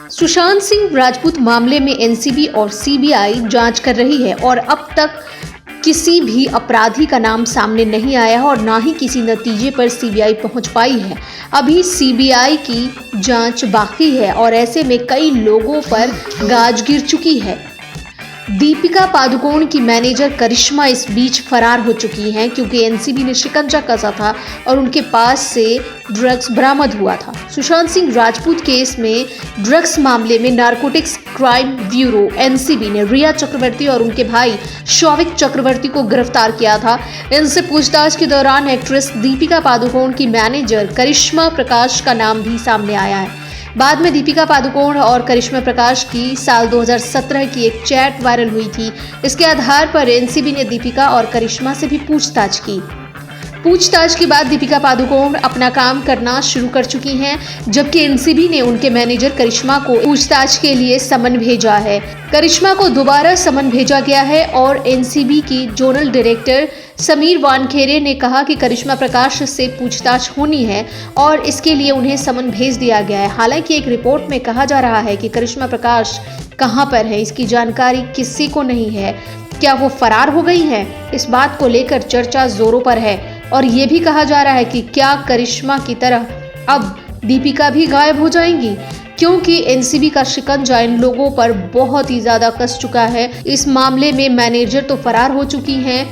सुशांत सिंह राजपूत मामले में एनसीबी और सीबीआई जांच कर रही है और अब तक किसी भी अपराधी का नाम सामने नहीं आया है और ना ही किसी नतीजे पर सीबीआई पहुंच पाई है। अभी सीबीआई की जांच बाकी है और ऐसे में कई लोगों पर गाज गिर चुकी है। दीपिका पादुकोण की मैनेजर करिश्मा इस बीच फरार हो चुकी हैं क्योंकि एनसीबी ने शिकंजा कसा था और उनके पास से ड्रग्स बरामद हुआ था। सुशांत सिंह राजपूत केस में ड्रग्स मामले में नारकोटिक्स क्राइम ब्यूरो एनसीबी ने रिया चक्रवर्ती और उनके भाई शौविक चक्रवर्ती को गिरफ्तार किया था। इनसे पूछताछ के दौरान एक्ट्रेस दीपिका पादुकोण की मैनेजर करिश्मा प्रकाश का नाम भी सामने आया है। बाद में दीपिका पादुकोण और करिश्मा प्रकाश की साल 2017 की एक चैट वायरल हुई थी। इसके आधार पर एनसीबी ने दीपिका और करिश्मा से भी पूछताछ की। पूछताछ के बाद दीपिका पादुकोण अपना काम करना शुरू कर चुकी हैं, जबकि एनसीबी ने उनके मैनेजर करिश्मा को पूछताछ के लिए समन भेजा है। करिश्मा को दोबारा समन भेजा गया है और एनसीबी की जोनल डायरेक्टर समीर वानखेड़े ने कहा कि करिश्मा प्रकाश से पूछताछ होनी है और इसके लिए उन्हें समन भेज दिया गया है। हालांकि एक रिपोर्ट में कहा जा रहा है कि करिश्मा प्रकाश कहां पर है, इसकी जानकारी किसी को नहीं है। क्या वो फरार हो गई हैं? इस बात को लेकर चर्चा जोरों पर है और ये भी कहा जा रहा है कि क्या करिश्मा की तरह अब दीपिका भी गायब हो जाएंगी, क्योंकि एनसीबी का शिकंजा इन लोगों पर बहुत ही ज्यादा कस चुका है। इस मामले में मैनेजर तो फरार हो चुकी हैं।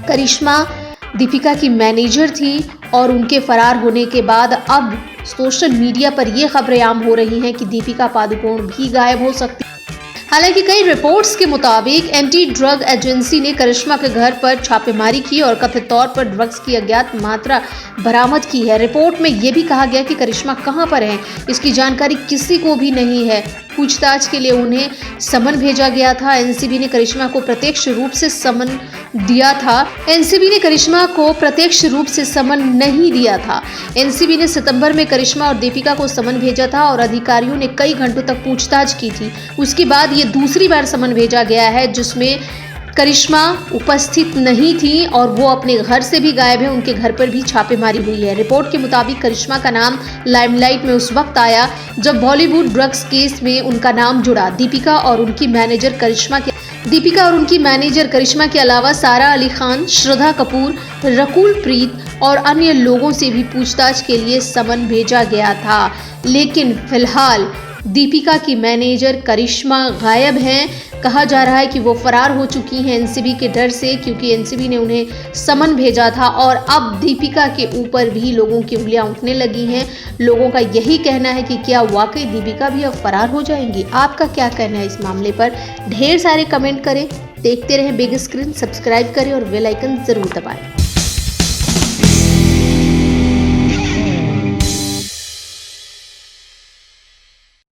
करिश्मा दीपिका की मैनेजर थी और उनके फरार होने के बाद अब सोशल मीडिया पर ये खबरें आम हो रही हैं कि दीपिका पादुकोण भी गायब हो सकती है। हालांकि कई रिपोर्ट्स के मुताबिक एंटी ड्रग एजेंसी ने करिश्मा के घर पर छापेमारी की और कथित तौर पर ड्रग्स की अज्ञात मात्रा बरामद की है। रिपोर्ट में यह भी कहा गया कि करिश्मा कहां पर है, इसकी जानकारी किसी को भी नहीं है। पूछताछ के लिए उन्हें समन भेजा गया था। एनसीबी ने करिश्मा को प्रत्यक्ष रूप से समन दिया था। एनसीबी ने करिश्मा को प्रत्यक्ष रूप से समन नहीं दिया था। एनसीबी ने सितंबर में करिश्मा और दीपिका को समन भेजा था और अधिकारियों ने कई घंटों तक पूछताछ की थी। उसके बाद ये दूसरी बार समन भेजा गया है जिसमें करिश्मा उपस्थित नहीं थी और वो अपने घर से भी गायब है। उनके घर पर भी छापेमारी हुई है। रिपोर्ट के मुताबिक करिश्मा का नाम लाइमलाइट में उस वक्त आया जब बॉलीवुड ड्रग्स केस में उनका नाम जुड़ा। दीपिका और उनकी मैनेजर करिश्मा के अलावा सारा अली खान, श्रद्धा कपूर, रकुल प्रीत और अन्य लोगों से भी पूछताछ के लिए समन भेजा गया था। लेकिन फिलहाल दीपिका की मैनेजर करिश्मा गायब हैं। कहा जा रहा है कि वो फरार हो चुकी हैं एनसीबी के डर से, क्योंकि एनसीबी ने उन्हें समन भेजा था और अब दीपिका के ऊपर भी लोगों की उंगलियां उठने लगी हैं। लोगों का यही कहना है कि क्या वाकई दीपिका भी अब फरार हो जाएंगी? आपका क्या कहना है इस मामले पर? ढेर सारे कमेंट करें। देखते रहें बिग स्क्रीन, सब्सक्राइब करें और बेल आइकन जरूर दबाएं।